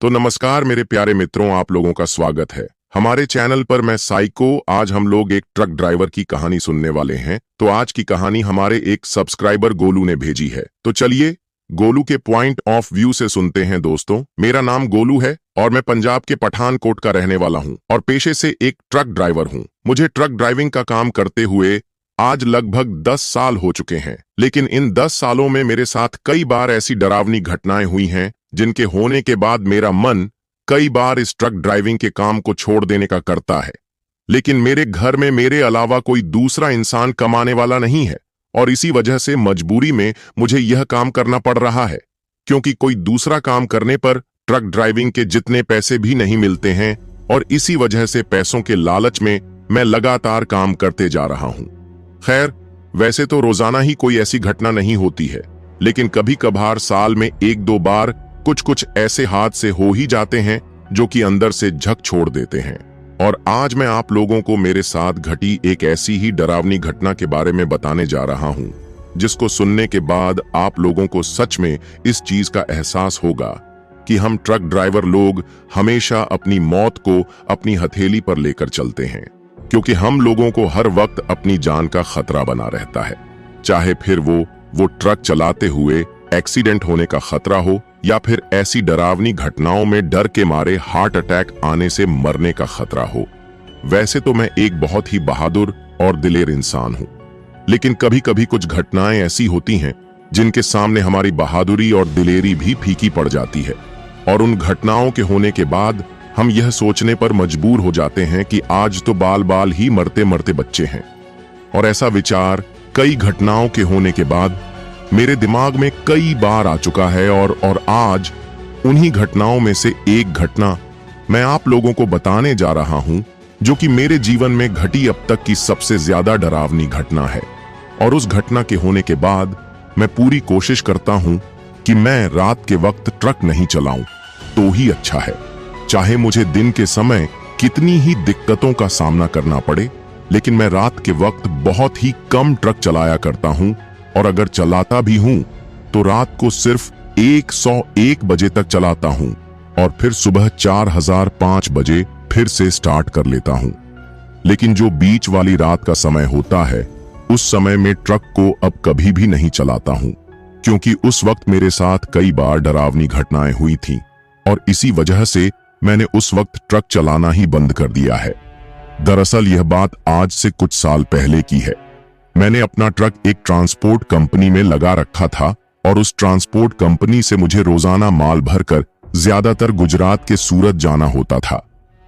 तो नमस्कार मेरे प्यारे मित्रों, आप लोगों का स्वागत है हमारे चैनल पर। मैं साइको। आज हम लोग एक ट्रक ड्राइवर की कहानी सुनने वाले हैं। तो आज की कहानी हमारे एक सब्सक्राइबर गोलू ने भेजी है। तो चलिए गोलू के पॉइंट ऑफ व्यू से सुनते हैं। दोस्तों, मेरा नाम गोलू है और मैं पंजाब के पठानकोट का रहने वाला हूं और पेशे से एक ट्रक ड्राइवर हूं। मुझे ट्रक ड्राइविंग का काम करते हुए आज लगभग 10 साल हो चुके हैं। लेकिन इन 10 सालों में मेरे साथ कई बार ऐसी डरावनी घटनाएं हुई हैं जिनके होने के बाद मेरा मन कई बार इस ट्रक ड्राइविंग के काम को छोड़ देने का करता है। लेकिन मेरे घर में मेरे अलावा कोई दूसरा इंसान कमाने वाला नहीं है और इसी वजह से मजबूरी में मुझे यह काम करना पड़ रहा है, क्योंकि कोई दूसरा काम करने पर ट्रक ड्राइविंग के जितने पैसे भी नहीं मिलते हैं और इसी वजह से पैसों के लालच में मैं लगातार काम करते जा रहा हूं। खैर, वैसे तो रोजाना ही कोई ऐसी घटना नहीं होती है, लेकिन कभी कभार साल में 1-2 बार कुछ ऐसे हादसे हो ही जाते हैं जो कि अंदर से झक छोड़ देते हैं। और आज मैं आप लोगों को मेरे साथ घटी एक ऐसी ही डरावनी घटना के बारे में बताने जा रहा हूं, जिसको सुनने के बाद आप लोगों को सच में इस चीज का एहसास होगा कि हम ट्रक ड्राइवर लोग हमेशा अपनी मौत को अपनी हथेली पर लेकर चलते हैं, क्योंकि हम लोगों को हर वक्त अपनी जान का खतरा बना रहता है। चाहे फिर वो ट्रक चलाते हुए एक्सीडेंट होने का खतरा हो या फिर ऐसी डरावनी घटनाओं में डर के मारे हार्ट अटैक आने से मरने का खतरा हो। वैसे तो मैं एक बहुत ही बहादुर और दिलेर इंसान हूं, लेकिन कभी कभी कुछ घटनाएं ऐसी होती हैं जिनके सामने हमारी बहादुरी और दिलेरी भी फीकी पड़ जाती है। और उन घटनाओं के होने के बाद हम यह सोचने पर मजबूर हो जाते हैं कि आज तो बाल बाल ही मरते मरते बच्चे हैं। और ऐसा विचार कई घटनाओं के होने के बाद मेरे दिमाग में कई बार आ चुका है और आज उन्हीं घटनाओं में से एक घटना मैं आप लोगों को बताने जा रहा हूं, जो कि मेरे जीवन में घटी अब तक की सबसे ज्यादा डरावनी घटना है। और उस घटना के होने के बाद मैं पूरी कोशिश करता हूं कि मैं रात के वक्त ट्रक नहीं चलाऊं तो ही अच्छा है। चाहे मुझे दिन के समय कितनी ही दिक्कतों का सामना करना पड़े, लेकिन मैं रात के वक्त बहुत ही कम ट्रक चलाया करता हूं और अगर चलाता भी हूं तो रात को सिर्फ 101 बजे तक चलाता हूं और फिर सुबह 4005 बजे फिर से स्टार्ट कर लेता हूं। लेकिन जो बीच वाली रात का समय होता है, उस समय में ट्रक को अब कभी भी नहीं चलाता हूं, क्योंकि उस वक्त मेरे साथ कई बार डरावनी घटनाएं हुई थीं और इसी वजह से मैंने उस वक्त ट्रक चलाना ही बंद कर दिया है। दरअसल यह बात आज से कुछ साल पहले की है। मैंने अपना ट्रक एक ट्रांसपोर्ट कंपनी में लगा रखा था और उस ट्रांसपोर्ट कंपनी से मुझे रोजाना माल भरकर ज्यादातर गुजरात के सूरत जाना होता था।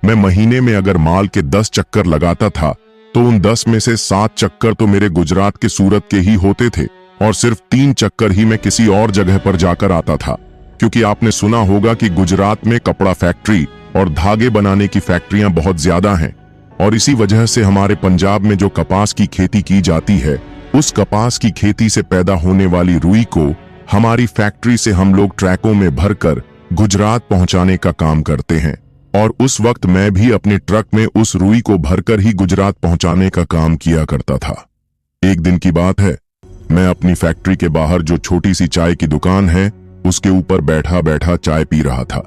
मैं महीने में अगर माल के 10 चक्कर लगाता था तो उन 10 में से 7 चक्कर तो मेरे गुजरात के सूरत के ही होते थे और सिर्फ 3 चक्कर ही मैं किसी और जगह पर जाकर आता था, क्योंकि आपने सुना होगा कि गुजरात में कपड़ा फैक्ट्री और धागे बनाने की फैक्ट्रियां बहुत ज्यादा हैं और इसी वजह से हमारे पंजाब में जो कपास की खेती की जाती है, उस कपास की खेती से पैदा होने वाली रुई को हमारी फैक्ट्री से हम लोग ट्रकों में भरकर गुजरात पहुंचाने का काम करते हैं। और उस वक्त मैं भी अपने ट्रक में उस रुई को भरकर ही गुजरात पहुंचाने का काम किया करता था। एक दिन की बात है, मैं अपनी फैक्ट्री के बाहर जो छोटी सी चाय की दुकान है, उसके ऊपर बैठा बैठा चाय पी रहा था।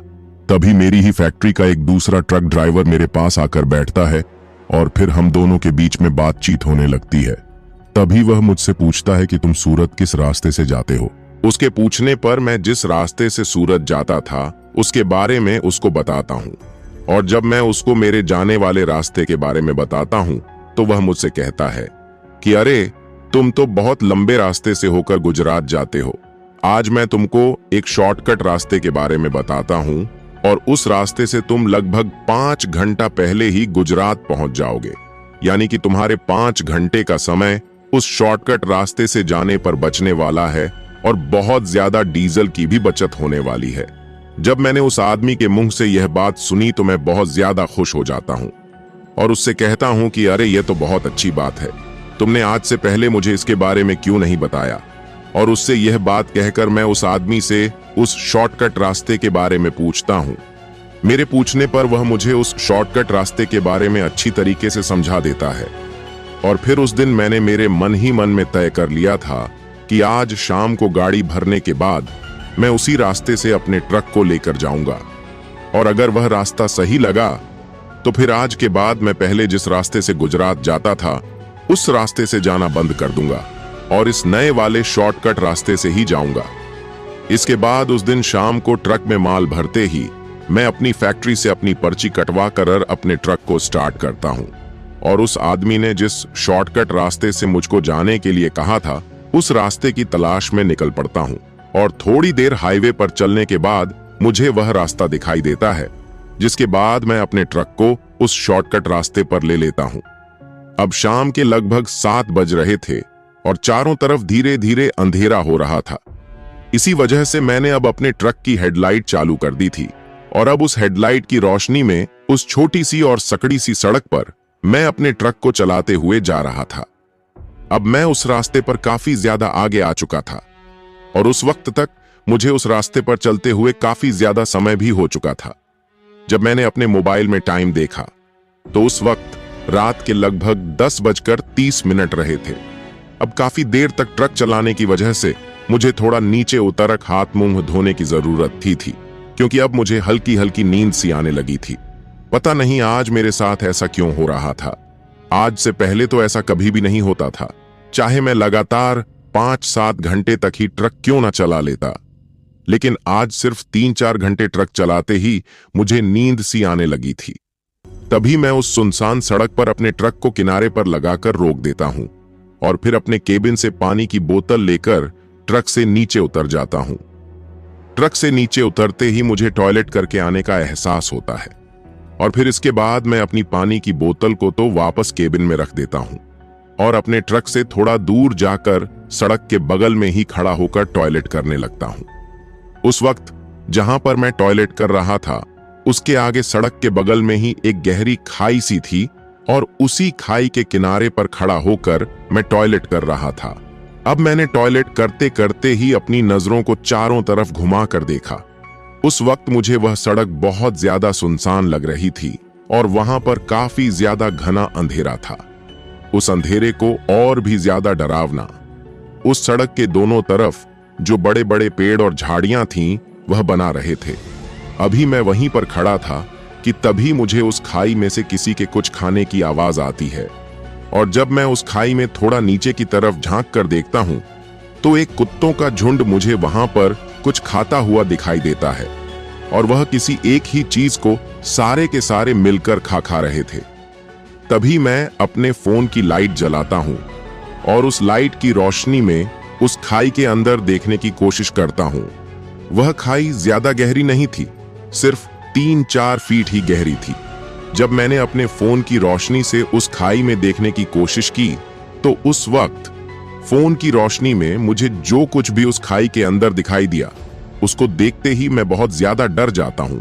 तभी मेरी ही फैक्ट्री का एक दूसरा ट्रक ड्राइवर मेरे पास आकर बैठता है और फिर हम दोनों के बीच में बातचीत होने लगती है। तभी वह मुझसे पूछता है कि तुम सूरत किस रास्ते से जाते हो। उसके पूछने पर मैं जिस रास्ते से सूरत जाता था उसके बारे में उसको बताता हूँ, और जब मैं उसको मेरे जाने वाले रास्ते के बारे में बताता हूँ तो वह मुझसे कहता है कि अरे, तुम तो बहुत लंबे रास्ते से होकर गुजरात जाते हो। आज मैं तुमको एक शॉर्टकट रास्ते के बारे में बताता हूँ और उस रास्ते से तुम लगभग 5 घंटा पहले ही गुजरात पहुंच जाओगे। यानी कि तुम्हारे 5 घंटे का समय उस शॉर्टकट रास्ते से जाने पर बचने वाला है और बहुत ज्यादा डीजल की भी बचत होने वाली है। जब मैंने उस आदमी के मुंह से यह बात सुनी तो मैं बहुत ज्यादा खुश हो जाता हूं और उससे कहता हूं कि अरे, यह तो बहुत अच्छी बात है, तुमने आज से पहले मुझे इसके बारे में क्यों नहीं बताया। और उससे यह बात कहकर मैं उस आदमी से उस शॉर्टकट रास्ते के बारे में पूछता हूं। मेरे पूछने पर वह मुझे उस शॉर्टकट रास्ते के बारे में अच्छी तरीके से समझा देता है। और फिर उस दिन मैंने मेरे मन ही मन में तय कर लिया था कि आज शाम को गाड़ी भरने के बाद मैं उसी रास्ते से अपने ट्रक को लेकर जाऊंगा। और अगर वह रास्ता सही लगा तो फिर आज के बाद मैं पहले जिस रास्ते से गुजरात जाता था उस रास्ते से जाना बंद कर दूंगा और इस नए वाले शॉर्टकट रास्ते से ही जाऊंगा। इसके बाद उस दिन शाम को ट्रक में माल भरते ही मैं अपनी फैक्ट्री से अपनी पर्ची कटवा कर अपने ट्रक को स्टार्ट करता हूं और उस आदमी ने जिस शॉर्टकट रास्ते से मुझको जाने के लिए कहा था उस रास्ते की तलाश में निकल पड़ता हूं और थोड़ी देर हाईवे पर चलने के बाद मुझे वह रास्ता दिखाई देता है, जिसके बाद मैं अपने ट्रक को उस शॉर्टकट रास्ते पर ले लेता हूं। अब शाम के लगभग 7 बज रहे थे और चारों तरफ धीरे धीरे अंधेरा हो रहा था। इसी वजह से मैंने अब अपने ट्रक की हेडलाइट चालू कर दी थी और अब उस हेडलाइट की रोशनी में उस छोटी सी और सकड़ी सी सड़क पर मैं अपने ट्रक को चलाते हुए जा रहा था। अब मैं उस रास्ते पर काफी ज्यादा आगे आ चुका था और उस वक्त तक मुझे उस रास्ते पर चलते हुए काफी ज्यादा समय भी हो चुका था। जब मैंने अपने मोबाइल में टाइम देखा तो उस वक्त रात के लगभग 10:30 रहे थे। अब काफी देर तक ट्रक चलाने की वजह से मुझे थोड़ा नीचे उतरक हाथ मुंह धोने की जरूरत थी क्योंकि अब मुझे हल्की हल्की नींद सी आने लगी थी। पता नहीं आज मेरे साथ ऐसा क्यों हो रहा था। आज से पहले तो ऐसा कभी भी नहीं होता था, चाहे मैं लगातार 5-7 घंटे तक ही ट्रक क्यों ना चला लेता। लेकिन आज सिर्फ 3-4 घंटे ट्रक चलाते ही मुझे नींद सी आने लगी थी। तभी मैं उस सुनसान सड़क पर अपने ट्रक को किनारे पर लगाकर रोक देता हूं और फिर अपने केबिन से पानी की बोतल लेकर ट्रक से नीचे उतर जाता हूं। ट्रक से नीचे उतरते ही मुझे टॉयलेट करके आने का एहसास होता है और फिर इसके बाद मैं अपनी पानी की बोतल को तो वापस केबिन में रख देता हूं और अपने ट्रक से थोड़ा दूर जाकर सड़क के बगल में ही खड़ा होकर टॉयलेट करने लगता हूं। उस वक्त जहां पर मैं टॉयलेट कर रहा था उसके आगे सड़क के बगल में ही एक गहरी खाई सी थी और उसी खाई के किनारे पर खड़ा होकर मैं टॉयलेट कर रहा था। अब मैंने टॉयलेट करते करते ही अपनी नजरों को चारों तरफ घुमा कर देखा। उस वक्त मुझे वह सड़क बहुत ज्यादा सुनसान लग रही थी और वहां पर काफी ज्यादा घना अंधेरा था। उस अंधेरे को और भी ज्यादा डरावना उस सड़क के दोनों तरफ जो बड़े बड़े पेड़ और झाड़ियां थीं वह बना रहे थे। अभी मैं वहीं पर खड़ा था कि तभी मुझे उस खाई में से किसी के कुछ खाने की आवाज आती है और जब मैं उस खाई में थोड़ा नीचे की तरफ झांक कर देखता हूं तो एक कुत्तों का झुंड मुझे वहां पर कुछ खाता हुआ दिखाई देता है और वह किसी एक ही चीज को सारे के सारे मिलकर खा रहे थे। तभी मैं अपने फोन की लाइट जलाता हूं और उस लाइट की रोशनी में उस खाई के अंदर देखने की कोशिश करता हूं। वह खाई ज्यादा गहरी नहीं थी, सिर्फ 3-4 फीट ही गहरी थी। जब मैंने अपने फोन की रोशनी से उस खाई में देखने की कोशिश की तो उस वक्त फोन की रोशनी में मुझे जो कुछ भी उस खाई के अंदर दिखाई दिया उसको देखते ही मैं बहुत ज्यादा डर जाता हूं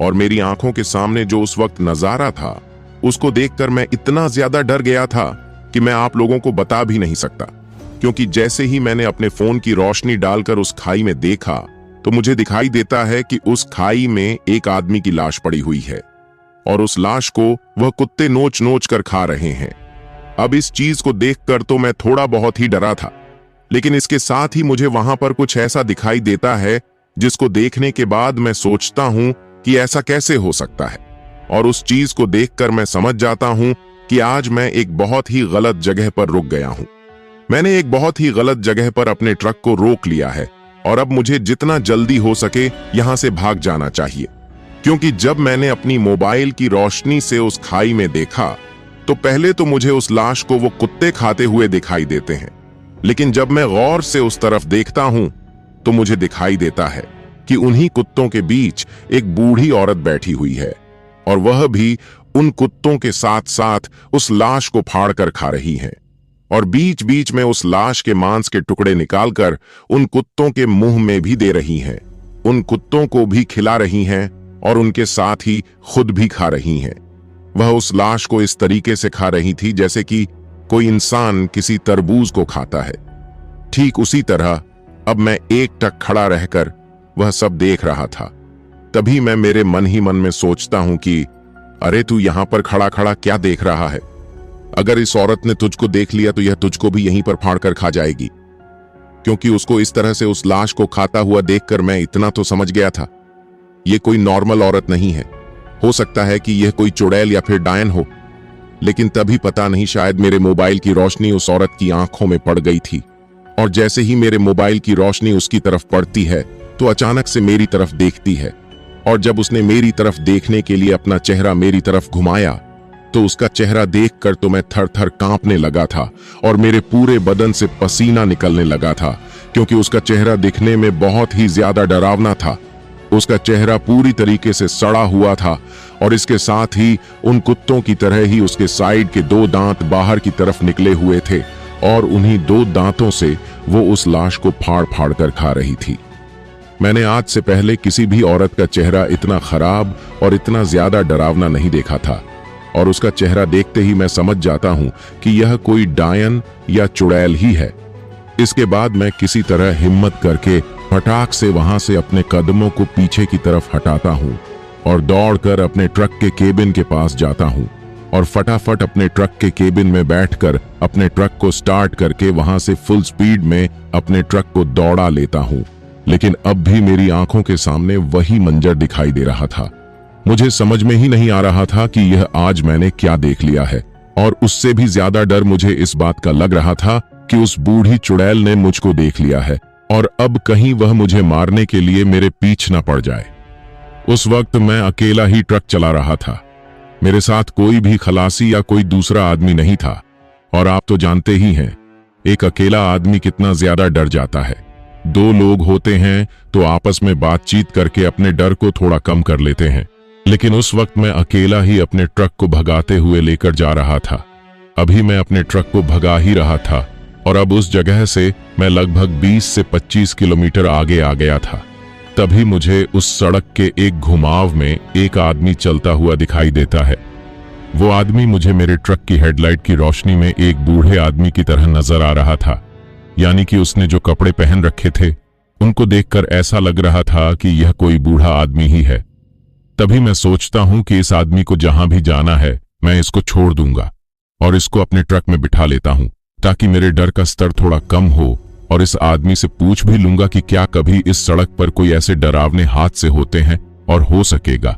और मेरी आंखों के सामने जो उस वक्त नजारा था उसको देखकर मैं इतना ज्यादा डर गया था कि मैं आप लोगों को बता भी नहीं सकता। क्योंकि जैसे ही मैंने अपने फोन की रोशनी डालकर उस खाई में देखा तो मुझे दिखाई देता है कि उस खाई में एक आदमी की लाश पड़ी हुई है और उस लाश को वह कुत्ते नोच नोच कर खा रहे हैं। अब इस चीज को देखकर तो मैं थोड़ा बहुत ही डरा था, लेकिन इसके साथ ही मुझे वहां पर कुछ ऐसा दिखाई देता है जिसको देखने के बाद मैं सोचता हूं कि ऐसा कैसे हो सकता है और उस चीज को देखकर मैं समझ जाता हूं कि आज मैं एक बहुत ही गलत जगह पर रुक गया हूं। मैंने एक बहुत ही गलत जगह पर अपने ट्रक को रोक लिया है और अब मुझे जितना जल्दी हो सके यहां से भाग जाना चाहिए। क्योंकि जब मैंने अपनी मोबाइल की रोशनी से उस खाई में देखा तो पहले तो मुझे उस लाश को वो कुत्ते खाते हुए दिखाई देते हैं, लेकिन जब मैं गौर से उस तरफ देखता हूं तो मुझे दिखाई देता है कि उन्हीं कुत्तों के बीच एक बूढ़ी औरत बैठी हुई है और वह भी उन कुत्तों के साथ साथ उस लाश को फाड़ कर खा रही है और बीच बीच में उस लाश के मांस के टुकड़े निकालकर उन कुत्तों के मुंह में भी दे रही हैं, उन कुत्तों को भी खिला रही हैं और उनके साथ ही खुद भी खा रही हैं। वह उस लाश को इस तरीके से खा रही थी जैसे कि कोई इंसान किसी तरबूज को खाता है। ठीक उसी तरह अब मैं एकटक खड़ा रहकर वह सब देख रहा था। तभी मैं मेरे मन ही मन में सोचता हूं कि अरे तू यहां पर खड़ा खड़ा क्या देख रहा है? अगर इस औरत ने तुझको देख लिया तो यह तुझको भी यहीं पर फाड़ कर खा जाएगी। क्योंकि उसको इस तरह से उस लाश को खाता हुआ देखकर मैं इतना तो समझ गया था ये कोई नॉर्मल औरत नहीं है। हो सकता है कि यह कोई चुड़ैल या फिर डायन हो। लेकिन तभी पता नहीं, शायद मेरे मोबाइल की रोशनी उस औरत की आंखों में पड़ गई थी, और जैसे ही मेरे मोबाइल की रोशनी उसकी तरफ पड़ती है तो अचानक से मेरी तरफ देखती है। और जब उसने मेरी तरफ देखने के लिए अपना चेहरा मेरी तरफ घुमाया तो उसका चेहरा देखकर तो मैं थर थर कांपने लगा था और मेरे पूरे बदन से पसीना निकलने लगा था, क्योंकि उसका चेहरा दिखने में बहुत ही ज्यादा डरावना था। उसका चेहरा पूरी तरीके से सड़ा हुआ था और इसके साथ ही उन कुत्तों की तरह ही उसके साइड के 2 दांत बाहर की तरफ निकले हुए थे, और उन्हीं 2 दांतों से वो उस लाश को फाड़ फाड़ कर खा रही थी। मैंने आज से पहले किसी भी औरत का चेहरा इतना खराब और इतना ज्यादा डरावना नहीं देखा था, और उसका चेहरा देखते ही मैं समझ जाता हूं कि यह कोई डायन या चुड़ैल ही है। इसके बाद मैं किसी तरह हिम्मत करके फटाक से वहां से अपने कदमों को पीछे की तरफ हटाता हूं और दौड़कर अपने ट्रक के केबिन के पास जाता हूं और फटाफट अपने ट्रक के केबिन में बैठकर अपने ट्रक को स्टार्ट करके वहां से फुल स्पीड में अपने ट्रक को दौड़ा लेता हूं। लेकिन अब भी मेरी आंखों के सामने वही मंजर दिखाई दे रहा था। मुझे समझ में ही नहीं आ रहा था कि यह आज मैंने क्या देख लिया है, और उससे भी ज्यादा डर मुझे इस बात का लग रहा था कि उस बूढ़ी चुड़ैल ने मुझको देख लिया है और अब कहीं वह मुझे मारने के लिए मेरे पीछे न पड़ जाए। उस वक्त मैं अकेला ही ट्रक चला रहा था। मेरे साथ कोई भी खलासी या कोई दूसरा आदमी नहीं था, और आप तो जानते ही हैं एक अकेला आदमी कितना ज्यादा डर जाता है। 2 लोग होते हैं तो आपस में बातचीत करके अपने डर को थोड़ा कम कर लेते हैं, लेकिन उस वक्त मैं अकेला ही अपने ट्रक को भगाते हुए लेकर जा रहा था। अभी मैं अपने ट्रक को भगा ही रहा था और अब उस जगह से मैं लगभग 20 से 25 किलोमीटर आगे आ गया था। तभी मुझे उस सड़क के एक घुमाव में एक आदमी चलता हुआ दिखाई देता है। वो आदमी मुझे मेरे ट्रक की हेडलाइट की रोशनी में एक बूढ़े आदमी की तरह नजर आ रहा था, यानी कि उसने जो कपड़े पहन रखे थे उनको देखकर ऐसा लग रहा था कि यह कोई बूढ़ा आदमी ही है। तभी मैं सोचता हूं कि इस आदमी को जहां भी जाना है मैं इसको छोड़ दूंगा और इसको अपने ट्रक में बिठा लेता हूं, ताकि मेरे डर का स्तर थोड़ा कम हो, और इस आदमी से पूछ भी लूंगा कि क्या कभी इस सड़क पर कोई ऐसे डरावने हादसे होते हैं, और हो सकेगा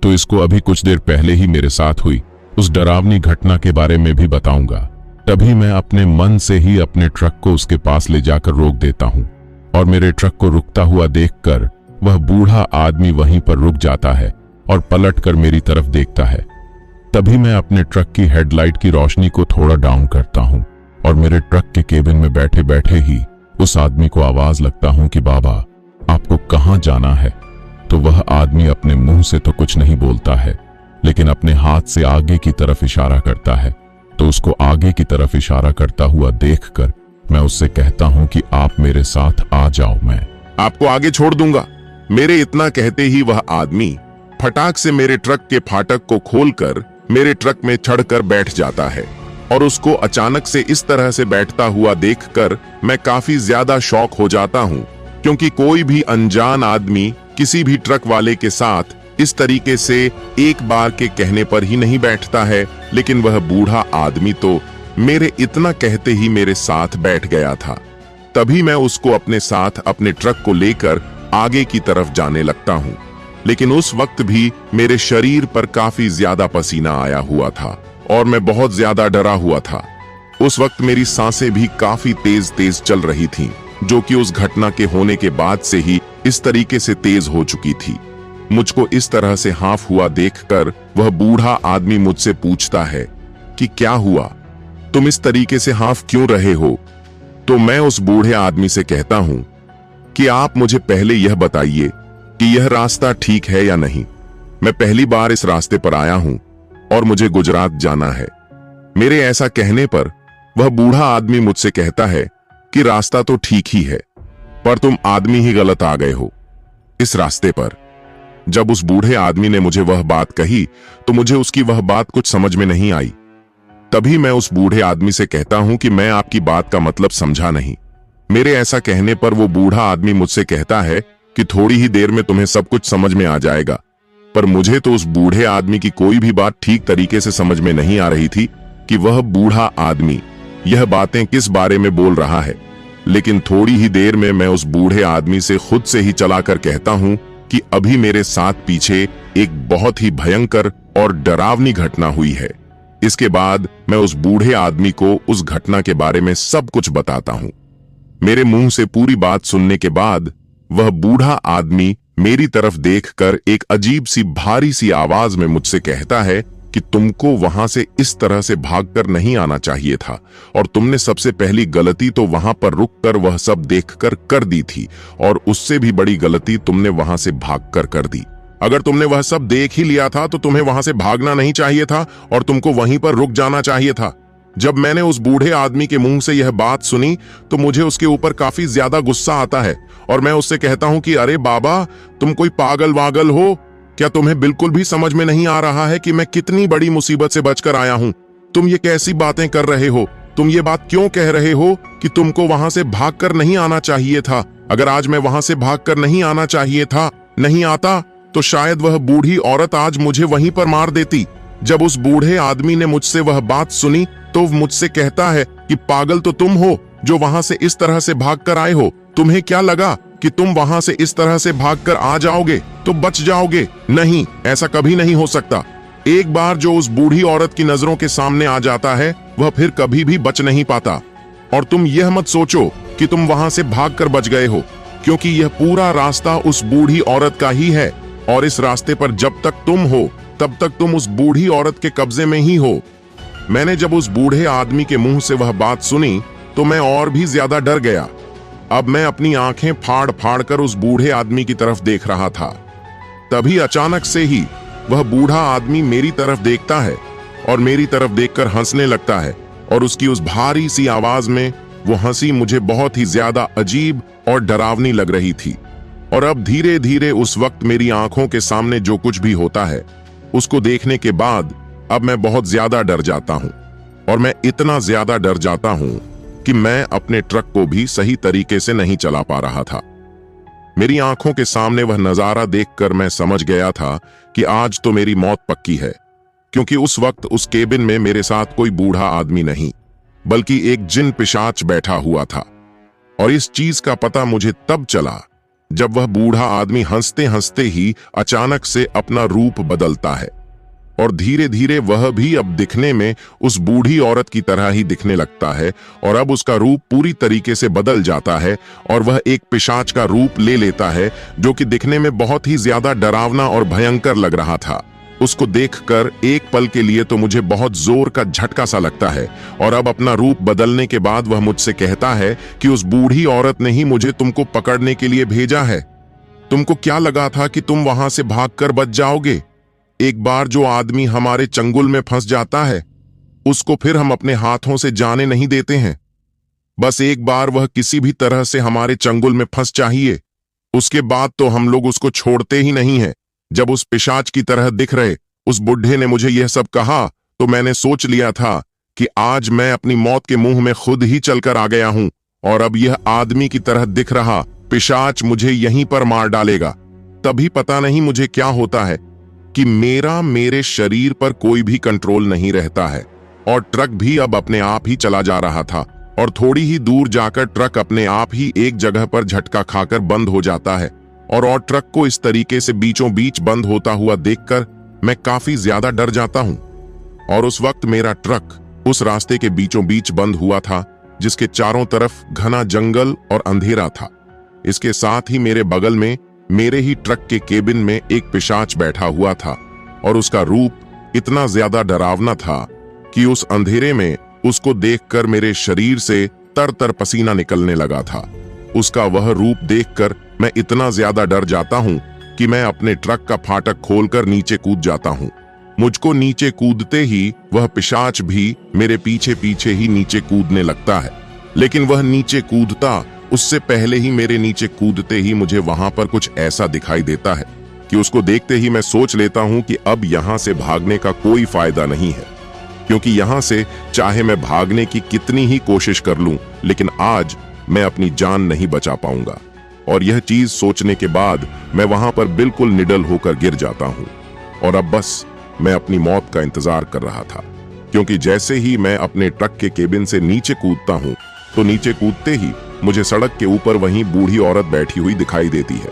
तो इसको अभी कुछ देर पहले ही मेरे साथ हुई उस डरावनी घटना के बारे में भी बताऊंगा। तभी मैं अपने मन से ही अपने ट्रक को उसके पास ले जाकर रोक देता हूं, और मेरे ट्रक को रुकता हुआ देखकर वह बूढ़ा आदमी वहीं पर रुक जाता है और पलटकर मेरी तरफ देखता है। तभी मैं अपने ट्रक की हेडलाइट की रोशनी को थोड़ा डाउन करता हूं और मेरे ट्रक के केबिन में बैठे बैठे ही उस आदमी को आवाज लगता हूं कि बाबा, आपको कहां जाना है? तो वह आदमी अपने मुंह से तो कुछ नहीं बोलता है, लेकिन अपने हाथ से आगे की तरफ इशारा करता है। तो उसको आगे की तरफ इशारा करता हुआ देखकर मैं उससे कहता हूं कि आप मेरे साथ आ जाओ, मैं आपको आगे छोड़ दूंगा। मेरे इतना कहते ही वह आदमी फटाक से मेरे ट्रक के फाटक को खोलकर मेरे ट्रक में चढ़कर बैठ जाता है, और उसको अचानक से इस तरह से बैठता हुआ देखकर मैं काफी ज्यादा शॉक हो जाता हूं, क्योंकि कोई भी अनजान आदमी किसी भी ट्रक वाले के साथ इस तरीके से एक बार के कहने पर ही नहीं बैठता है। लेकिन वह बूढ़ा आदमी तो मेरे इतना कहते ही मेरे साथ बैठ गया था। तभी मैं उसको अपने साथ अपने ट्रक को लेकर आगे की तरफ जाने लगता हूं, लेकिन उस वक्त भी मेरे शरीर पर काफी ज्यादा पसीना आया हुआ था और मैं बहुत ज्यादा डरा हुआ था। उस वक्त मेरी सांसें भी काफी तेज तेज चल रही थीं, जो कि उस घटना के होने के बाद से ही इस तरीके से तेज हो चुकी थी। मुझको इस तरह से हाफ हुआ देखकर वह बूढ़ा आदमी मुझसे पूछता है कि क्या हुआ, तुम इस तरीके से हाफ क्यों रहे हो? तो मैं उस बूढ़े आदमी से कहता हूं कि आप मुझे पहले यह बताइए कि यह रास्ता ठीक है या नहीं। मैं पहली बार इस रास्ते पर आया हूं और मुझे गुजरात जाना है। मेरे ऐसा कहने पर वह बूढ़ा आदमी मुझसे कहता है कि रास्ता तो ठीक ही है, पर तुम आदमी ही गलत आ गए हो इस रास्ते पर। जब उस बूढ़े आदमी ने मुझे वह बात कही तो मुझे उसकी वह बात कुछ समझ में नहीं आई। तभी मैं उस बूढ़े आदमी से कहता हूं कि मैं आपकी बात का मतलब समझा नहीं। मेरे ऐसा कहने पर वो बूढ़ा आदमी मुझसे कहता है कि थोड़ी ही देर में तुम्हें सब कुछ समझ में आ जाएगा। पर मुझे तो उस बूढ़े आदमी की कोई भी बात ठीक तरीके से समझ में नहीं आ रही थी कि वह बूढ़ा आदमी यह बातें किस बारे में बोल रहा है। लेकिन थोड़ी ही देर में मैं उस बूढ़े आदमी से खुद से ही चलाकर कहता हूं कि अभी मेरे साथ पीछे एक बहुत ही भयंकर और डरावनी घटना हुई है। इसके बाद मैं उस बूढ़े आदमी को उस घटना के बारे में सब कुछ बताता हूं। मेरे मुंह से पूरी बात सुनने के बाद वह बूढ़ा आदमी मेरी तरफ देखकर एक अजीब सी भारी सी आवाज में मुझसे कहता है कि तुमको वहां से इस तरह से भागकर नहीं आना चाहिए था और तुमने सबसे पहली गलती तो वहां पर रुककर वह सब देखकर कर दी थी, और उससे भी बड़ी गलती तुमने वहां से भागकर कर दी। अगर तुमने वह सब देख ही लिया था तो तुम्हें वहां से भागना नहीं चाहिए था और तुमको वहीं पर रुक जाना चाहिए था। जब मैंने उस बूढ़े आदमी के मुंह से यह बात सुनी तो मुझे उसके ऊपर काफी ज्यादा गुस्सा आता है और मैं उससे कहता हूं कि अरे बाबा, तुम कोई पागल वागल हो क्या? तुम्हें बिल्कुल भी समझ में नहीं आ रहा है कि मैं कितनी बड़ी मुसीबत से बचकर आया हूं? तुम ये कैसी बातें कर रहे हो? तुम ये बात क्यों कह रहे हो कि तुमको वहां से भागकर नहीं आना चाहिए था? अगर आज मैं वहां से भागकर नहीं आना चाहिए था, नहीं आता, तो शायद वह बूढ़ी औरत आज मुझे वहीं पर मार देती। जब उस बूढ़े आदमी ने मुझसे वह बात सुनी तो मुझसे कहता है कि पागल तो तुम हो जो वहां से इस तरह से भागकर आए हो। तुम्हें क्या लगा कि तुम वहां से इस तरह से भागकर आ जाओगे तो बच जाओगे? नहीं, ऐसा कभी नहीं हो सकता। एक बार जो उस बूढ़ी औरत की नजरों के सामने आ जाता है वह फिर कभी भी बच नहीं पाता। और तुम यह मत सोचो कि तुम वहां से भागकर बच गए हो, क्योंकि यह पूरा रास्ता उस बूढ़ी औरत का ही है और इस रास्ते पर जब तक तुम हो तब तक तुम उस बूढ़ी औरत के कब्जे में ही हो। मैंने जब उस बूढ़े आदमी के मुंह से वह बात सुनी तो मैं और भी ज्यादा डर गया। अब मैं अपनी आंखें फाड़ फाड़ कर उस बूढ़े आदमी की तरफ देख रहा था। तभी अचानक से ही वह बूढ़ा आदमी मेरी तरफ देखता है और मेरी तरफ देखकर हंसने लगता है, और उसकी उस भारी सी आवाज में वो हंसी मुझे बहुत ही ज्यादा अजीब और डरावनी लग रही थी। और अब धीरे धीरे उस वक्त मेरी आंखों के सामने जो कुछ भी होता है उसको देखने के बाद अब मैं बहुत ज्यादा डर जाता हूं, और मैं इतना ज्यादा डर जाता हूं कि मैं अपने ट्रक को भी सही तरीके से नहीं चला पा रहा था। मेरी आंखों के सामने वह नजारा देखकर मैं समझ गया था कि आज तो मेरी मौत पक्की है, क्योंकि उस वक्त उस केबिन में मेरे साथ कोई बूढ़ा आदमी नहीं बल्कि एक जिन पिशाच बैठा हुआ था। और इस चीज का पता मुझे तब चला जब वह बूढ़ा आदमी हंसते हंसते ही अचानक से अपना रूप बदलता है और धीरे धीरे वह भी अब दिखने में उस बूढ़ी औरत की तरह ही दिखने लगता है, और अब उसका रूप पूरी तरीके से बदल जाता है और वह एक पिशाच का रूप ले लेता है जो कि दिखने में बहुत ही ज्यादा डरावना और भयंकर लग रहा था। उसको देखकर एक पल के लिए तो मुझे बहुत जोर का झटका सा लगता है, और अब अपना रूप बदलने के बाद वह मुझसे कहता है कि उस बूढ़ी औरत ने ही मुझे तुमको पकड़ने के लिए भेजा है। तुमको क्या लगा था कि तुम वहां से भागकर बच जाओगे? एक बार जो आदमी हमारे चंगुल में फंस जाता है उसको फिर हम अपने हाथों से जाने नहीं देते हैं। बस एक बार वह किसी भी तरह से हमारे चंगुल में फंस चाहिए, उसके बाद तो हम लोग उसको छोड़ते ही नहीं हैं। जब उस पिशाच की तरह दिख रहे उस बुढ़े ने मुझे यह सब कहा तो मैंने सोच लिया था कि आज मैं अपनी मौत के मुंह में खुद ही चलकर आ गया हूं, और अब यह आदमी की तरह दिख रहा पिशाच मुझे यहीं पर मार डालेगा। तभी पता नहीं मुझे क्या होता है कि मेरे शरीर पर कोई भी कंट्रोल नहीं रहता है, और ट्रक भी अब अपने आप ही चला जा रहा था, और थोड़ी ही दूर जाकर ट्रक अपने आप ही एक जगह पर झटका खाकर बंद हो जाता है। और ट्रक को इस तरीके से बीचों बीच बंद होता हुआ देखकर मैं काफी ज्यादा डर जाता हूं। और उस वक्त मेरा ट्रक उस रास्ते के बीचों बीच बंद हुआ था जिसके चारों तरफ घना जंगल और अंधेरा था। इसके साथ ही मेरे बगल में मेरे ही ट्रक के केबिन में एक पिशाच बैठा हुआ था, और उसका रूप इतना ज्यादा डरावना था कि उस अंधेरे में उसको देखकर मेरे शरीर से तर तर पसीना निकलने लगा था। उसका वह रूप देखकर मैं इतना ज्यादा डर जाता हूं कि मैं अपने ट्रक का फाटक खोलकर नीचे कूद जाता हूं। मुझको नीचे कूदते ही वह पिशाच भी मेरे पीछे पीछे ही नीचे कूदने लगता है, लेकिन वह नीचे कूदता उससे पहले ही मेरे नीचे कूदते ही मुझे वहां पर कुछ ऐसा दिखाई देता है कि उसको देखते ही मैं सोच लेता हूं कि अब यहां से भागने का कोई फायदा नहीं है, क्योंकि यहां से चाहे मैं भागने की कितनी ही कोशिश कर लूं लेकिन आज मैं अपनी जान नहीं बचा पाऊंगा। और यह चीज सोचने के बाद मैं वहां पर बिल्कुल निडल होकर गिर जाता हूं, और अब बस मैं अपनी मौत का इंतजार कर रहा था, क्योंकि जैसे ही मैं अपने ट्रक के केबिन से नीचे कूदता हूं तो नीचे कूदते ही मुझे सड़क के ऊपर वहीं बूढ़ी औरत बैठी हुई दिखाई देती है।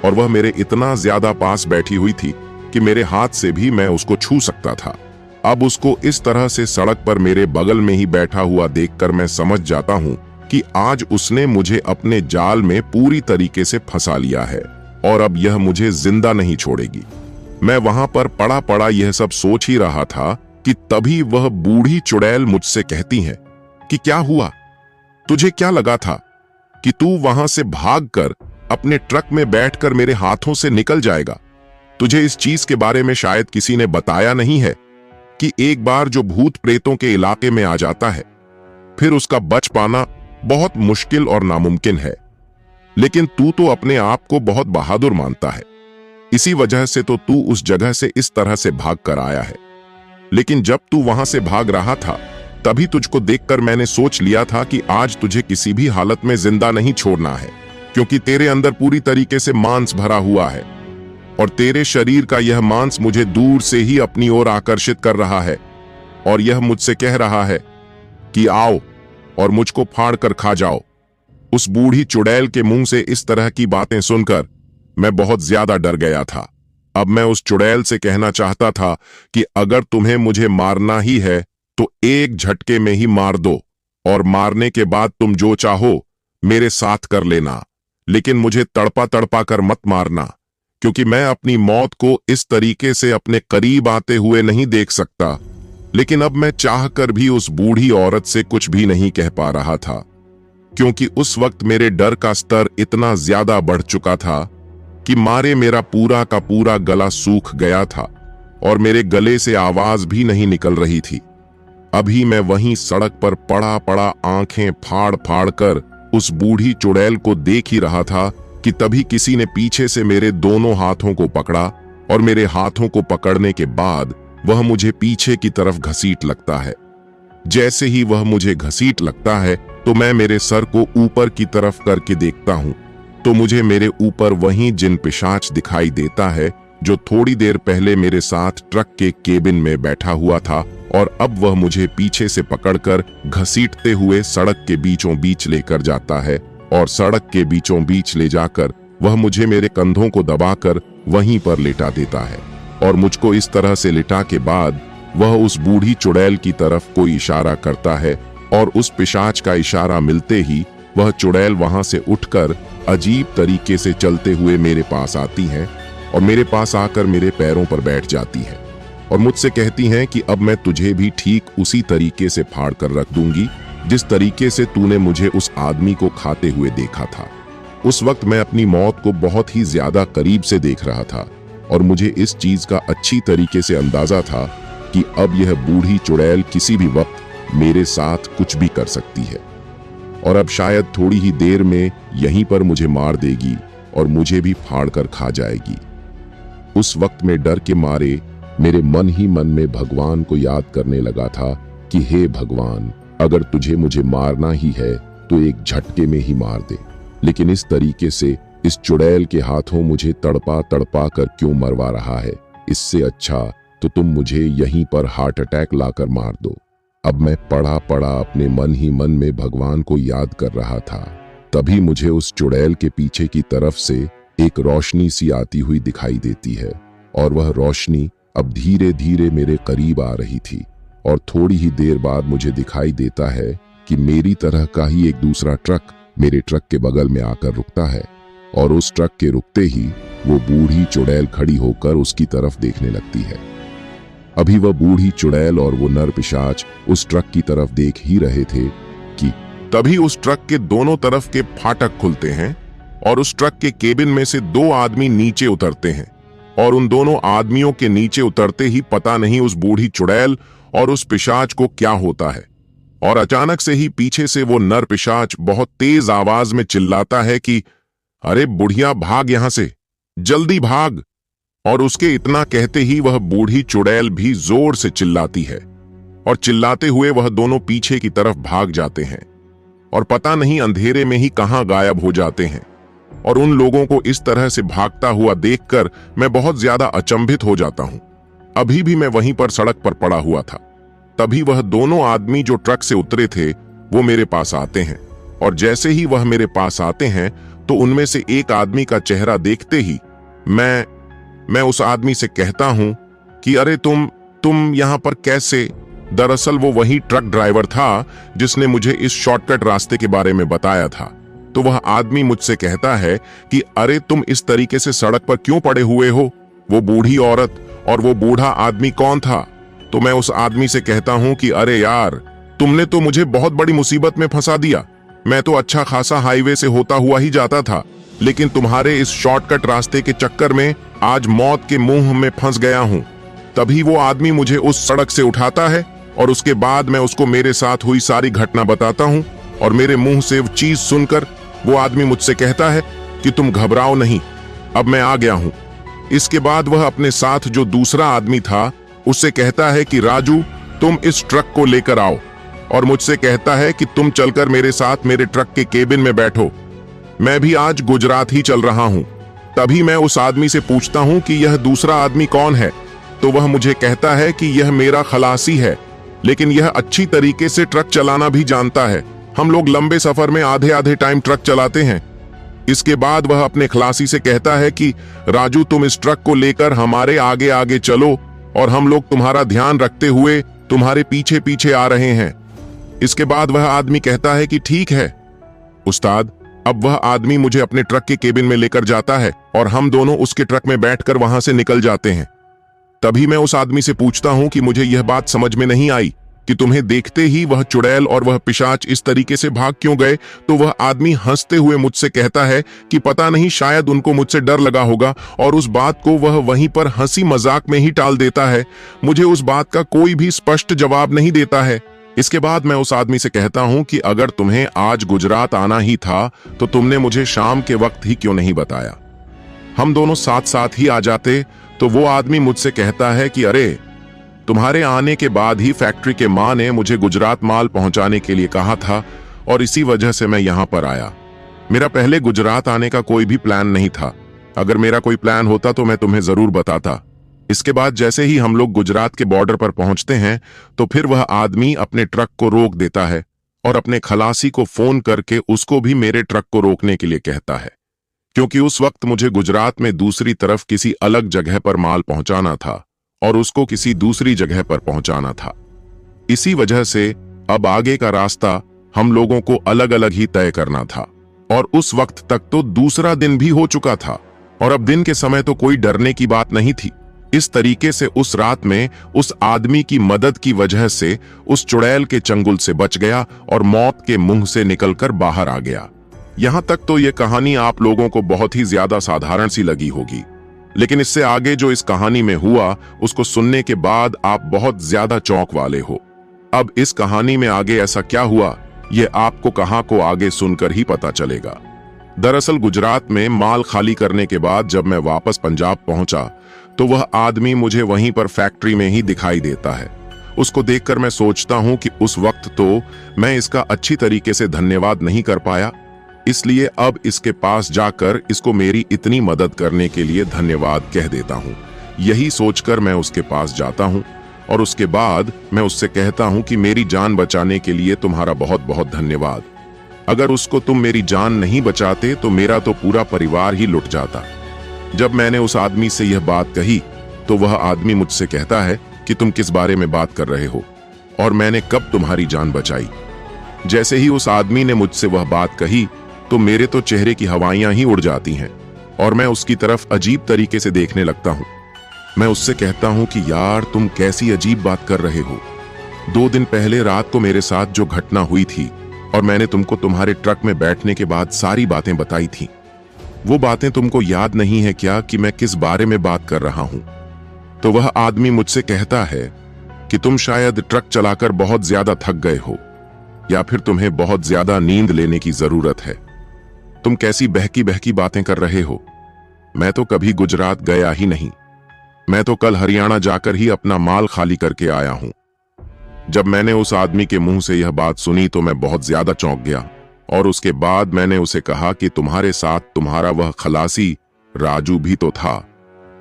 और वह मेरे इतना ज्यादा पास बैठी हुई थी कि मेरे हाथ से भी मैं उसको छू सकता था। अब उसको इस तरह से सड़क पर मेरे बगल में ही बैठा हुआ देखकर मैं समझ जाता हूँ कि आज उसने मुझे अपने जाल में पूरी तरीके से फंसा लिया है और अब यह मुझे जिंदा नहीं छोड़ेगी। मैं वहां पर पड़ा पड़ा यह सब सोच ही रहा था कि तभी वह बूढ़ी चुड़ैल मुझसे कहती है कि क्या हुआ, तुझे क्या लगा था कि तू वहां से भागकर अपने ट्रक में बैठकर मेरे हाथों से निकल जाएगा? तुझे इस चीज के बारे में शायद किसी ने बताया नहीं है कि एक बार जो भूत प्रेतों के इलाके में आ जाता है फिर उसका बच पाना बहुत मुश्किल और नामुमकिन है। लेकिन तू तो अपने आप को बहुत बहादुर मानता है, इसी वजह से तो तू उस जगह से इस तरह से भाग कर आया है। लेकिन जब तू वहां से भाग रहा था तभी तुझको देखकर मैंने सोच लिया था कि आज तुझे किसी भी हालत में जिंदा नहीं छोड़ना है, क्योंकि तेरे अंदर पूरी तरीके से मांस भरा हुआ है और तेरे शरीर का यह मांस मुझे दूर से ही अपनी ओर आकर्षित कर रहा है और यह मुझसे कह रहा है कि आओ और मुझको फाड़ कर खा जाओ। उस बूढ़ी चुड़ैल के मुंह से इस तरह की बातें सुनकर मैं बहुत ज्यादा डर गया था। अब मैं उस चुड़ैल से कहना चाहता था कि अगर तुम्हें मुझे मारना ही है तो एक झटके में ही मार दो और मारने के बाद तुम जो चाहो मेरे साथ कर लेना, लेकिन मुझे तड़पा तड़पा कर मत मारना, क्योंकि मैं अपनी मौत को इस तरीके से अपने करीब आते हुए नहीं देख सकता। लेकिन अब मैं चाहकर भी उस बूढ़ी औरत से कुछ भी नहीं कह पा रहा था, क्योंकि उस वक्त मेरे डर का स्तर इतना ज्यादा बढ़ चुका था कि मारे मेरा पूरा का पूरा गला सूख गया था और मेरे गले से आवाज भी नहीं निकल रही थी। अभी मैं वहीं सड़क पर पड़ा पड़ा आंखें फाड़ फाड़ कर उस बूढ़ी चुड़ैल को देख ही रहा था कि तभी किसी ने पीछे से मेरे दोनों हाथों को पकड़ा और मेरे हाथों को पकड़ने के बाद वह मुझे पीछे की तरफ घसीट लगता है। जैसे ही वह मुझे घसीट लगता है तो मैं मेरे सर को ऊपर की तरफ करके देखता हूं तो मुझे मेरे ऊपर वही जिन पिशाच दिखाई देता है जो थोड़ी देर पहले मेरे साथ ट्रक के केबिन में बैठा हुआ था, और अब वह मुझे पीछे से पकड़कर घसीटते हुए सड़क के बीचों बीच लेकर जाता है और सड़क के बीचों बीच ले जाकर वह मुझे मेरे कंधों को दबाकर वहीं पर लिटा देता है और मुझको इस तरह से लिटा के बाद वह उस बूढ़ी चुड़ैल की तरफ कोई इशारा करता है और उस पिशाच का इशारा मिलते ही वह चुड़ैल वहां से उठकर अजीब तरीके से चलते हुए मेरे पास आती है और मेरे पास आकर मेरे पैरों पर बैठ जाती है और मुझसे कहती हैं कि अब मैं तुझे भी ठीक उसी तरीके से फाड़ कर रख दूंगी जिस तरीके से तूने मुझे उस आदमी को खाते हुए देखा था। उस वक्त मैं अपनी मौत को बहुत ही ज्यादा करीब से देख रहा था और मुझे इस चीज का अच्छी तरीके से अंदाजा था कि अब यह बूढ़ी चुड़ैल किसी भी वक्त मेरे साथ कुछ भी कर सकती है और अब शायद थोड़ी ही देर में यहीं पर मुझे मार देगी और मुझे भी फाड़ कर खा जाएगी। उस वक्त में डर के मारे मेरे मन ही मन में भगवान को याद करने लगा था कि हे भगवान, अगर तुझे मुझे मारना ही है तो एक झटके में ही मार दे, लेकिन इस तरीके से इस चुड़ैल के हाथों मुझे तड़पा तड़पा कर क्यों मरवा रहा है? इससे अच्छा तो तुम मुझे यहीं पर हार्ट अटैक लाकर मार दो। अब मैं पड़ा पड़ा अपने मन ही मन में भगवान को याद कर रहा था, तभी मुझे उस चुड़ैल के पीछे की तरफ से एक रोशनी सी आती हुई दिखाई देती है और वह रोशनी अब धीरे धीरे मेरे करीब आ रही थी और थोड़ी ही देर बाद मुझे दिखाई देता है कि मेरी तरह का ही एक दूसरा ट्रक मेरे ट्रक के बगल में आकर रुकता है और उस ट्रक के रुकते ही वो बूढ़ी चुड़ैल खड़ी होकर उसकी तरफ देखने लगती है। अभी वह बूढ़ी चुड़ैल और वो नर पिशाच उस ट्रक की तरफ देख ही रहे थे कि तभी उस ट्रक के दोनों तरफ के फाटक खुलते हैं और उस ट्रक के केबिन में से दो आदमी नीचे उतरते हैं और उन दोनों आदमियों के नीचे उतरते ही पता नहीं उस बूढ़ी चुड़ैल और उस पिशाच को क्या होता है और अचानक से ही पीछे से वो नर पिशाच बहुत तेज आवाज में चिल्लाता है कि अरे बुढ़िया, भाग यहां से, जल्दी भाग। और उसके इतना कहते ही वह बूढ़ी चुड़ैल भी जोर से चिल्लाती है और चिल्लाते हुए वह दोनों पीछे की तरफ भाग जाते हैं और पता नहीं अंधेरे में ही कहां गायब हो जाते हैं। और उन लोगों को इस तरह से भागता हुआ देखकर मैं बहुत ज्यादा अचंभित हो जाता हूं। अभी भी मैं वहीं पर सड़क पर पड़ा हुआ था। तभी वह दोनों आदमी जो ट्रक से उतरे थे वो मेरे पास आते हैं और जैसे ही वह मेरे पास आते हैं तो उनमें से एक आदमी का चेहरा देखते ही मैं उस आदमी से कहता हूं कि अरे तुम यहां पर कैसे। दरअसल वो वही ट्रक ड्राइवर था जिसने मुझे इस शॉर्टकट रास्ते के बारे में बताया था। तो वह आदमी मुझसे कहता है कि अरे तुम इस तरीके से सड़क पर क्यों पड़े हुए हो? वो बूढ़ी औरत और वो बूढ़ा आदमी कौन था? तो मैं उस आदमी से कहता हूं कि अरे यार, तुमने तो मुझे बहुत बड़ी मुसीबत में फंसा दिया। मैं तो अच्छा खासा हाईवे से होता हुआ ही जाता था, लेकिन तुम्हारे इस शॉर्टकट रास्ते के चक्कर में आज मौत के मुंह में फंस गया हूं। तभी वो आदमी मुझे उस सड़क से उठाता है और उसके बाद मैं उसको मेरे साथ हुई सारी घटना बताता हूं और मेरे मुंह से वो चीज सुनकर वो आदमी मुझसे कहता है कि तुम घबराओ नहीं, अब मैं आ गया हूं। इसके बाद वह अपने साथ जो दूसरा आदमी था उससे कहता है कि राजू, तुम इस ट्रक को लेकर आओ, और मुझसे कहता है कि तुम चलकर मेरे साथ मेरे ट्रक के केबिन में बैठो। मैं भी आज गुजरात ही चल रहा हूं। तभी मैं उस आदमी से पूछता हूं कि यह दूसरा आदमी कौन है? तो वह मुझे कहता है कि यह मेरा खलासी है, लेकिन यह अच्छी तरीके से ट्रक चलाना भी जानता है। हम लोग लंबे सफर में आधे आधे टाइम ट्रक चलाते हैं। इसके बाद वह अपने खलासी से कहता है कि राजू, तुम इस ट्रक को लेकर हमारे आगे आगे चलो और हम लोग तुम्हारा ध्यान रखते हुए तुम्हारे पीछे पीछे आ रहे हैं। इसके बाद वह आदमी कहता है कि ठीक है उस्ताद। अब वह आदमी मुझे अपने ट्रक के केबिन में लेकर जाता है और हम दोनों उसके ट्रक में बैठकर वहां से निकल जाते हैं। तभी मैं उस आदमी से पूछता हूं कि मुझे यह बात समझ में नहीं आई कि तुम्हें देखते ही वह चुड़ैल और वह पिशाच इस तरीके से भाग क्यों गए। तो वह आदमी हंसते हुए मुझसे कहता है कि पता नहीं, शायद उनको मुझसे डर लगा होगा और उस बात को वह वहीं पर हंसी मजाक में ही टाल देता है। मुझे उस बात का कोई भी स्पष्ट जवाब नहीं देता है। इसके बाद मैं उस आदमी से कहता हूं कि अगर तुम्हें आज गुजरात आना ही था तो तुमने मुझे शाम के वक्त ही क्यों नहीं बताया? हम दोनों साथ साथ ही आ जाते। तो वो आदमी मुझसे कहता है कि अरे, तुम्हारे आने के बाद ही फैक्ट्री के मां ने मुझे गुजरात माल पहुंचाने के लिए कहा था और इसी वजह से मैं यहां पर आया। मेरा पहले गुजरात आने का कोई भी प्लान नहीं था। अगर मेरा कोई प्लान होता तो मैं तुम्हें जरूर बताता। इसके बाद जैसे ही हम लोग गुजरात के बॉर्डर पर पहुंचते हैं तो फिर वह आदमी अपने ट्रक को रोक देता है और अपने खलासी को फोन करके उसको भी मेरे ट्रक को रोकने के लिए कहता है, क्योंकि उस वक्त मुझे गुजरात में दूसरी तरफ किसी अलग जगह पर माल पहुंचाना था और उसको किसी दूसरी जगह पर पहुंचाना था। इसी वजह से अब आगे का रास्ता हम लोगों को अलग अलग ही तय करना था और उस वक्त तक तो दूसरा दिन भी हो चुका था और अब दिन के समय तो कोई डरने की बात नहीं थी। इस तरीके से उस रात में उस आदमी की मदद की वजह से उस चुड़ैल के चंगुल से बच गया और मौत के मुंह से निकलकर बाहर आ गया। यहां तक तो यह कहानी आप लोगों को बहुत ही ज्यादा साधारण सी लगी होगी, लेकिन इससे आगे जो इस कहानी में हुआ उसको सुनने के बाद आप बहुत ज्यादा चौंक वाले हो। अब इस कहानी में आगे ऐसा क्या हुआ यह आपको कहां को आगे सुनकर ही पता चलेगा। दरअसल गुजरात में माल खाली करने के बाद जब मैं वापस पंजाब पहुंचा तो वह आदमी मुझे वहीं पर फैक्ट्री में ही दिखाई देता है। उसको देखकर मैं सोचता हूं कि उस वक्त तो मैं इसका अच्छी तरीके से धन्यवाद नहीं कर पाया, इसलिए अब इसके पास जाकर इसको मेरी इतनी मदद करने के लिए धन्यवाद कह देता हूं। यही सोचकर मैं उसके पास जाता हूं और उसके बाद मैं उससे कहता हूं कि मेरी जान बचाने के लिए तुम्हारा बहुत बहुत धन्यवाद। अगर उसको तुम मेरी जान नहीं बचाते तो मेरा तो पूरा परिवार ही लुट जाता। जब मैंने उस आदमी से यह बात कही तो वह आदमी मुझसे कहता है कि तुम किस बारे में बात कर रहे हो और मैंने कब तुम्हारी जान बचाई। जैसे ही उस आदमी ने मुझसे वह बात कही तो मेरे तो चेहरे की हवाइयां ही उड़ जाती हैं और मैं उसकी तरफ अजीब तरीके से देखने लगता हूं। मैं उससे कहता हूं कि यार, तुम कैसी अजीब बात कर रहे हो। 2 दिन पहले रात को मेरे साथ जो घटना हुई थी और मैंने तुमको तुम्हारे ट्रक में बैठने के बाद सारी बातें बताई थी, वो बातें तुमको याद नहीं है क्या कि मैं किस बारे में बात कर रहा हूं? तो वह आदमी मुझसे कहता है कि तुम शायद ट्रक चलाकर बहुत ज्यादा थक गए हो या फिर तुम्हें बहुत ज्यादा नींद लेने की जरूरत है। तुम कैसी बहकी बहकी बातें कर रहे हो। मैं तो कभी गुजरात गया ही नहीं। मैं तो कल हरियाणा जाकर ही अपना माल खाली करके आया हूं। जब मैंने उस आदमी के मुंह से यह बात सुनी तो मैं बहुत ज्यादा चौंक गया और उसके बाद मैंने उसे कहा कि तुम्हारे साथ तुम्हारा वह खलासी राजू भी तो था।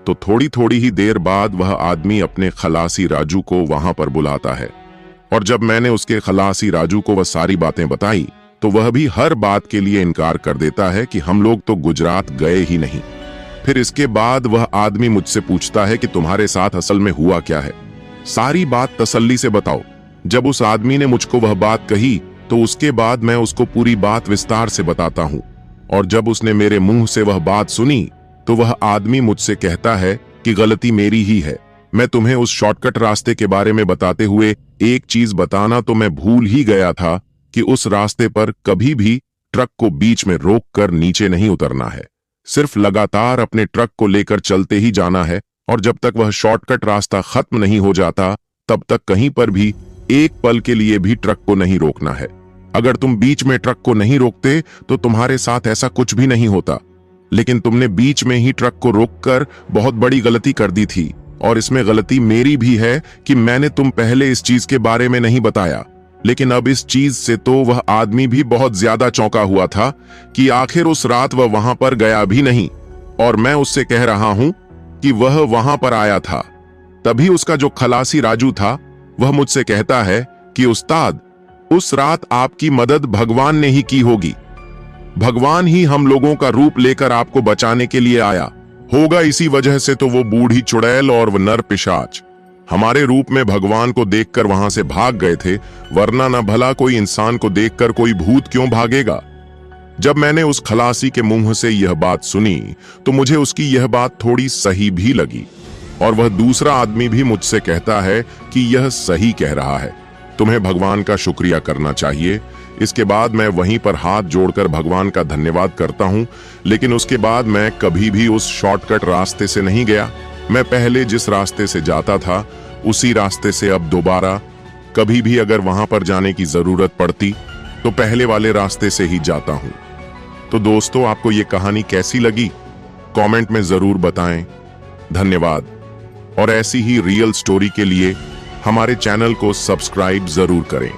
तो थोड़ी थोड़ी ही देर बाद वह आदमी अपने खलासी राजू को वहां पर बुलाता है और जब मैंने उसके खलासी राजू को वह सारी बातें बताई तो वह भी हर बात के लिए इनकार कर देता है कि हम लोग तो गुजरात गए ही नहीं। फिर इसके बाद वह आदमी मुझसे पूछता है कि तुम्हारे साथ असल में हुआ क्या है, सारी बात तसल्ली से बताओ। जब उस आदमी ने मुझको वह बात कही तो उसके बाद मैं उसको पूरी बात विस्तार से बताता हूँ। और जब उसने मेरे मुंह से वह बात सुनी तो वह आदमी मुझसे कहता है कि गलती मेरी ही है। मैं तुम्हें उस शॉर्टकट रास्ते के बारे में बताते हुए एक चीज बताना तो मैं भूल ही गया था कि उस रास्ते पर कभी भी ट्रक को बीच में रोक कर नीचे नहीं उतरना है। सिर्फ लगातार अपने ट्रक को लेकर चलते ही जाना है और जब तक वह शॉर्टकट रास्ता खत्म नहीं हो जाता तब तक कहीं पर भी एक पल के लिए भी ट्रक को नहीं रोकना है। अगर तुम बीच में ट्रक को नहीं रोकते तो तुम्हारे साथ ऐसा कुछ भी नहीं होता, लेकिन तुमने बीच में ही ट्रक को रोककर बहुत बड़ी गलती कर दी थी। और इसमें गलती मेरी भी है कि मैंने तुम पहले इस चीज के बारे में नहीं बताया। लेकिन अब इस चीज से तो वह आदमी भी बहुत ज्यादा चौंका हुआ था कि आखिर उस रात वह वहां पर गया भी नहीं और मैं उससे कह रहा हूं कि वह वहां पर आया था। तभी उसका जो खलासी राजू था वह मुझसे कहता है कि उस्ताद, उस रात आपकी मदद भगवान ने ही की होगी। भगवान ही हम लोगों का रूप लेकर आपको बचाने के लिए आया होगा। इसी वजह से तो वो बूढ़ी चुड़ैल और वो नर पिशाच हमारे रूप में भगवान को देखकर वहां से भाग गए थे, वरना न भला कोई इंसान को देखकर कोई भूत क्यों भागेगा। जब मैंने उस खलासी के मुंह से यह बात सुनी तो मुझे उसकी यह बात थोड़ी सही भी लगी और वह दूसरा आदमी भी मुझसे कहता है कि यह सही कह रहा है, तुम्हें भगवान का शुक्रिया करना चाहिए। इसके बाद मैं वहीं पर हाथ जोड़कर भगवान का धन्यवाद करता हूं। लेकिन उसके बाद मैं कभी भी उस शॉर्टकट रास्ते से नहीं गया। मैं पहले जिस रास्ते से जाता था उसी रास्ते से अब दोबारा कभी भी अगर वहां पर जाने की जरूरत पड़ती तो पहले वाले रास्ते से ही जाता हूं। तो दोस्तों, आपको ये कहानी कैसी लगी कमेंट में जरूर बताएं। धन्यवाद। और ऐसी ही रियल स्टोरी के लिए हमारे चैनल को सब्सक्राइब जरूर करें।